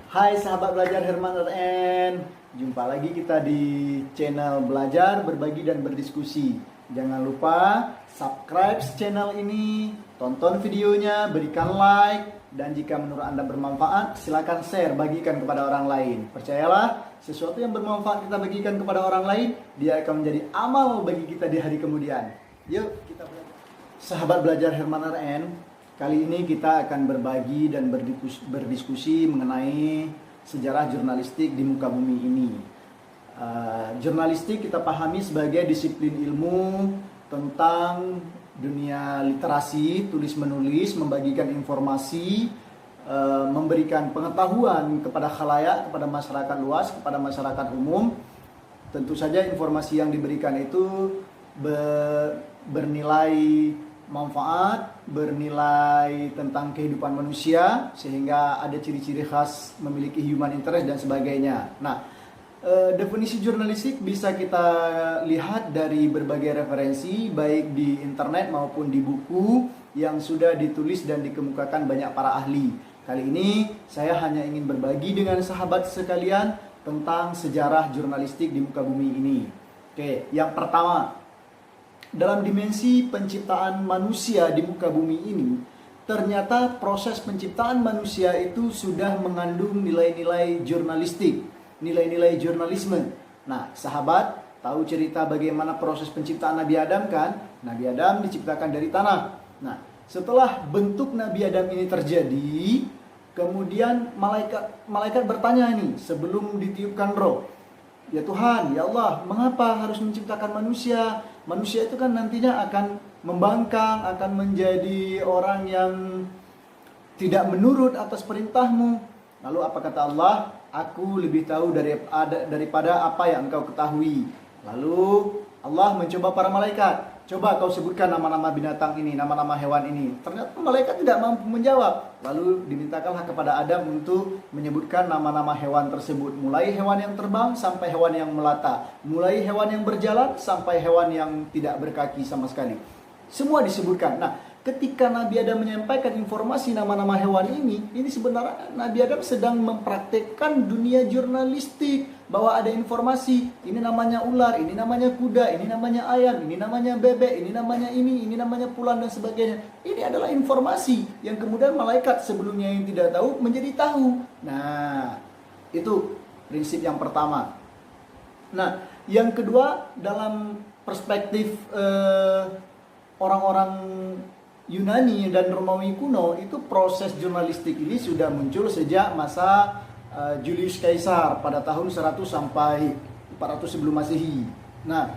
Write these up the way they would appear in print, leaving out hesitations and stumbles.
Hai sahabat belajar Herman RN. Jumpa lagi kita di channel belajar, berbagi dan berdiskusi. Jangan lupa subscribe channel ini, tonton videonya, berikan like, dan jika menurut Anda bermanfaat, silakan share, bagikan kepada orang lain. Percayalah, sesuatu yang bermanfaat kita bagikan kepada orang lain, dia akan menjadi amal bagi kita di hari kemudian. Yuk kita belajar. Sahabat belajar Herman RN, kali ini kita akan berbagi dan berdiskusi mengenai sejarah jurnalistik di muka bumi ini. Jurnalistik kita pahami sebagai disiplin ilmu tentang dunia literasi, tulis-menulis, membagikan informasi, memberikan pengetahuan kepada khalayak, kepada masyarakat luas, kepada masyarakat umum. Tentu saja informasi yang diberikan itu bernilai manfaat, bernilai tentang kehidupan manusia, sehingga ada ciri-ciri khas memiliki human interest dan sebagainya. Nah, definisi jurnalistik bisa kita lihat dari berbagai referensi, baik di internet maupun di buku yang sudah ditulis dan dikemukakan banyak para ahli. Kali ini saya hanya ingin berbagi dengan sahabat sekalian tentang sejarah jurnalistik di muka bumi ini. Oke, yang pertama, dalam dimensi penciptaan manusia di muka bumi ini, ternyata proses penciptaan manusia itu sudah mengandung nilai-nilai jurnalistik, nilai-nilai jurnalisme. Nah, sahabat tahu cerita bagaimana proses penciptaan Nabi Adam kan? Nabi Adam diciptakan dari tanah. Nah, setelah bentuk Nabi Adam ini terjadi, kemudian malaikat bertanya nih sebelum ditiupkan roh. Ya Tuhan, ya Allah, mengapa harus menciptakan manusia? Manusia itu kan nantinya akan membangkang, akan menjadi orang yang tidak menurut atas perintahmu. Lalu apa kata Allah? Aku lebih tahu daripada apa yang engkau ketahui. Lalu Allah mencoba para malaikat. Coba kau sebutkan nama-nama binatang ini, nama-nama hewan ini. Ternyata malaikat tidak mampu menjawab. Lalu dimintakanlah kepada Adam untuk menyebutkan nama-nama hewan tersebut. Mulai hewan yang terbang sampai hewan yang melata. Mulai hewan yang berjalan sampai hewan yang tidak berkaki sama sekali. Semua disebutkan. Nah, ketika Nabi Adam menyampaikan informasi nama-nama hewan ini sebenarnya Nabi Adam sedang mempraktekkan dunia jurnalistik. Bahwa ada informasi, ini namanya ular, ini namanya kuda, ini namanya ayam, ini namanya bebek, ini namanya pulan dan sebagainya. Ini adalah informasi yang kemudian malaikat sebelumnya yang tidak tahu menjadi tahu. Nah, itu prinsip yang pertama. Nah, yang kedua, dalam perspektif orang-orang Yunani dan Romawi kuno, itu proses jurnalistik ini sudah muncul sejak masa Julius Caesar pada tahun 100 sampai 400 sebelum Masehi. Nah,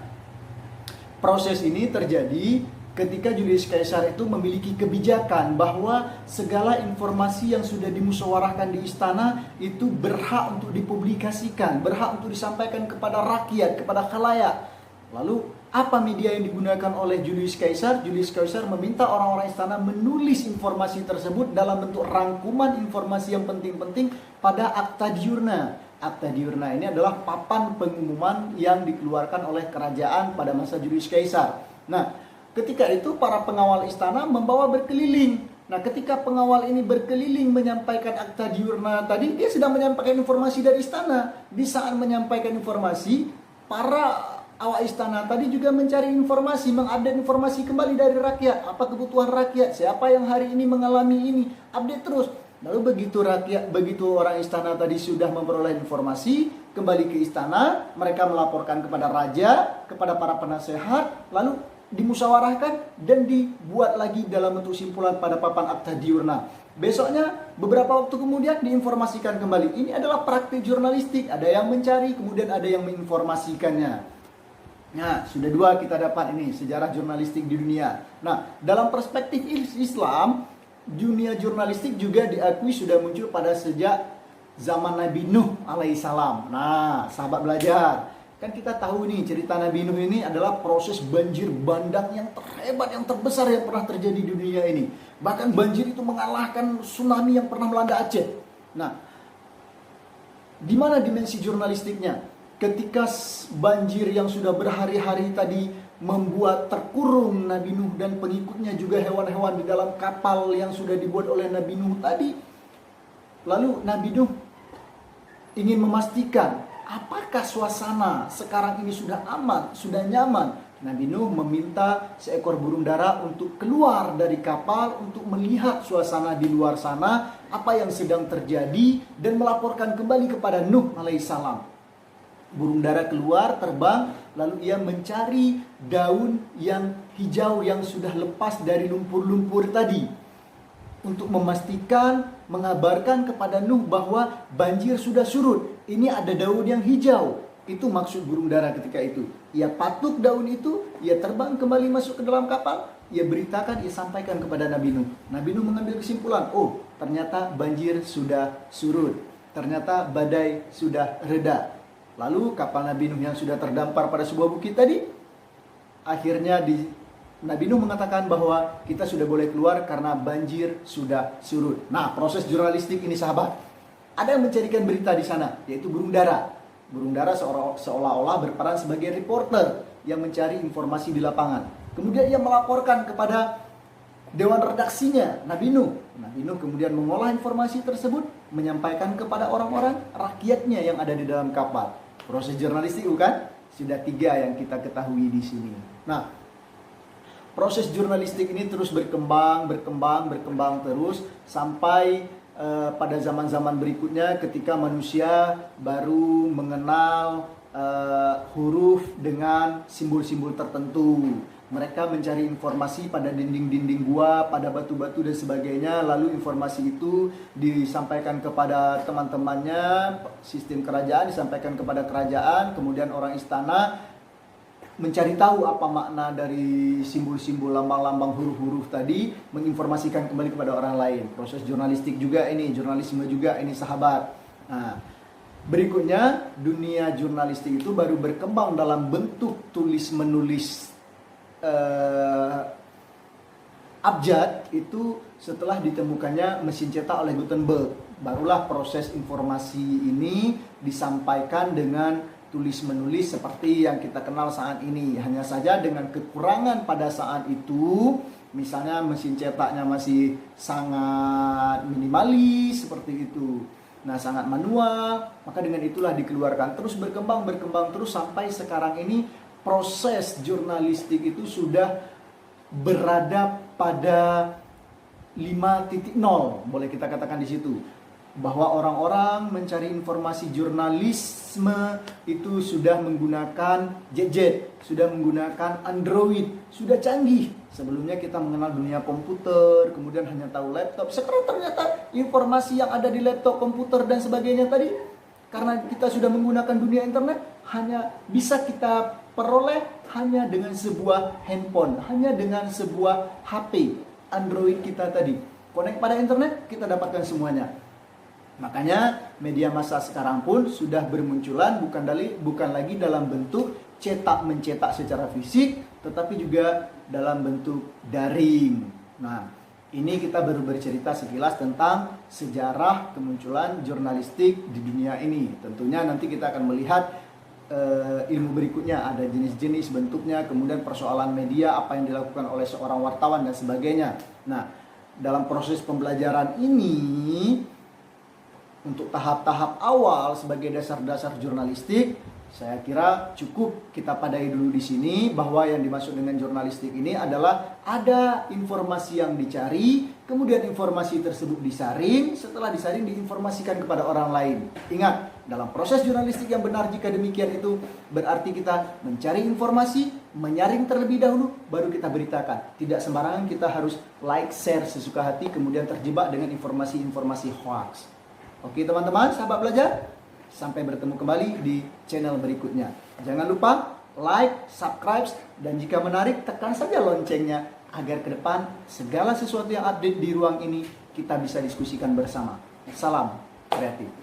proses ini terjadi ketika Julius Caesar itu memiliki kebijakan bahwa segala informasi yang sudah dimusyawarahkan di istana itu berhak untuk dipublikasikan, berhak untuk disampaikan kepada rakyat, kepada khalayak. Lalu apa media yang digunakan oleh Julius Caesar? Julius Caesar meminta orang-orang istana menulis informasi tersebut dalam bentuk rangkuman informasi yang penting-penting pada Acta Diurna. Acta Diurna ini adalah papan pengumuman yang dikeluarkan oleh kerajaan pada masa Julius Caesar. Nah, ketika itu para pengawal istana membawa berkeliling. Nah, ketika pengawal ini berkeliling menyampaikan Acta Diurna tadi, dia sedang menyampaikan informasi dari istana. Di saat menyampaikan informasi, para awak istana tadi juga mencari informasi, mengupdate informasi kembali dari rakyat. Apa kebutuhan rakyat, siapa yang hari ini mengalami ini, update terus. Lalu begitu orang istana tadi sudah memperoleh informasi, kembali ke istana, mereka melaporkan kepada raja, kepada para penasehat, lalu dimusyawarahkan dan dibuat lagi dalam bentuk simpulan pada papan Acta Diurna. Besoknya, beberapa waktu kemudian diinformasikan kembali. Ini adalah praktik jurnalistik, ada yang mencari, kemudian ada yang menginformasikannya. Nah, sudah dua kita dapat ini sejarah jurnalistik di dunia. Nah, dalam perspektif Islam, dunia jurnalistik juga diakui sudah muncul pada sejak zaman Nabi Nuh alaihissalam. Nah, sahabat belajar, kan kita tahu nih cerita Nabi Nuh ini adalah proses banjir bandang yang terhebat, yang terbesar yang pernah terjadi di dunia ini. Bahkan banjir itu mengalahkan tsunami yang pernah melanda Aceh. Nah, di mana dimensi jurnalistiknya? Ketika banjir yang sudah berhari-hari tadi membuat terkurung Nabi Nuh dan pengikutnya, juga hewan-hewan di dalam kapal yang sudah dibuat oleh Nabi Nuh tadi. Lalu Nabi Nuh ingin memastikan apakah suasana sekarang ini sudah aman, sudah nyaman. Nabi Nuh meminta seekor burung dara untuk keluar dari kapal untuk melihat suasana di luar sana, apa yang sedang terjadi, dan melaporkan kembali kepada Nuh alaihissalam. Burung dara keluar, terbang, lalu ia mencari daun yang hijau yang sudah lepas dari lumpur-lumpur tadi, untuk memastikan, mengabarkan kepada Nuh bahwa banjir sudah surut. Ini ada daun yang hijau. Itu maksud burung dara ketika itu. Ia patuk daun itu, ia terbang kembali masuk ke dalam kapal, ia beritakan, ia sampaikan kepada Nabi Nuh. Nabi Nuh mengambil kesimpulan, oh ternyata banjir sudah surut, ternyata badai sudah reda. Lalu kapal Nabi Nuh yang sudah terdampar pada sebuah bukit tadi, akhirnya Nabi Nuh mengatakan bahwa kita sudah boleh keluar karena banjir sudah surut. Nah, proses jurnalistik ini sahabat, ada yang mencarikan berita di sana, yaitu burung dara. Burung dara seolah-olah berperan sebagai reporter yang mencari informasi di lapangan. Kemudian ia melaporkan kepada dewan redaksinya, Nabi Nuh. Nabi Nuh kemudian mengolah informasi tersebut, menyampaikan kepada orang-orang rakyatnya yang ada di dalam kapal. Proses jurnalistik bukan? Sudah 3 yang kita ketahui di sini. Nah, proses jurnalistik ini terus berkembang terus sampai pada zaman-zaman berikutnya ketika manusia baru mengenal huruf dengan simbol-simbol tertentu. Mereka mencari informasi pada dinding-dinding gua, pada batu-batu dan sebagainya. Lalu informasi itu disampaikan kepada teman-temannya, sistem kerajaan disampaikan kepada kerajaan, kemudian orang istana mencari tahu apa makna dari simbol-simbol, lambang-lambang, huruf-huruf tadi, menginformasikan kembali kepada orang lain. Proses jurnalistik juga ini, jurnalisme juga ini sahabat. Nah, berikutnya dunia jurnalistik itu baru berkembang dalam bentuk tulis-menulis abjad itu setelah ditemukannya mesin cetak oleh Gutenberg. Barulah proses informasi ini disampaikan dengan tulis-menulis seperti yang kita kenal saat ini. Hanya saja dengan kekurangan pada saat itu, misalnya mesin cetaknya masih sangat minimalis seperti itu. Nah, sangat manual, maka dengan itulah dikeluarkan. Terus berkembang terus sampai sekarang ini proses jurnalistik itu sudah berada pada 5.0, boleh kita katakan di situ. Bahwa orang-orang mencari informasi jurnalisme itu sudah menggunakan gadget, sudah menggunakan Android, sudah canggih. Sebelumnya kita mengenal dunia komputer, kemudian hanya tahu laptop. Sekarang ternyata informasi yang ada di laptop, komputer dan sebagainya tadi, karena kita sudah menggunakan dunia internet, hanya bisa kita peroleh hanya dengan sebuah handphone, hanya dengan sebuah HP Android kita tadi. Connect pada internet, kita dapatkan semuanya. Makanya media massa sekarang pun sudah bermunculan bukan lagi dalam bentuk mencetak secara fisik, tetapi juga dalam bentuk daring. Nah, ini kita baru bercerita sekilas tentang sejarah kemunculan jurnalistik di dunia ini. Tentunya nanti kita akan melihat ilmu berikutnya, ada jenis-jenis bentuknya, kemudian persoalan media, apa yang dilakukan oleh seorang wartawan dan sebagainya. Nah, dalam proses pembelajaran ini, untuk tahap-tahap awal sebagai dasar-dasar jurnalistik, saya kira cukup kita padai dulu di sini bahwa yang dimaksud dengan jurnalistik ini adalah ada informasi yang dicari, kemudian informasi tersebut disaring, setelah disaring diinformasikan kepada orang lain. Ingat, dalam proses jurnalistik yang benar jika demikian itu berarti kita mencari informasi, menyaring terlebih dahulu, baru kita beritakan. Tidak sembarangan kita harus like, share sesuka hati, kemudian terjebak dengan informasi-informasi hoax. Oke teman-teman, sahabat belajar, sampai bertemu kembali di channel berikutnya. Jangan lupa like, subscribe, dan jika menarik tekan saja loncengnya agar ke depan segala sesuatu yang update di ruang ini kita bisa diskusikan bersama. Salam kreatif.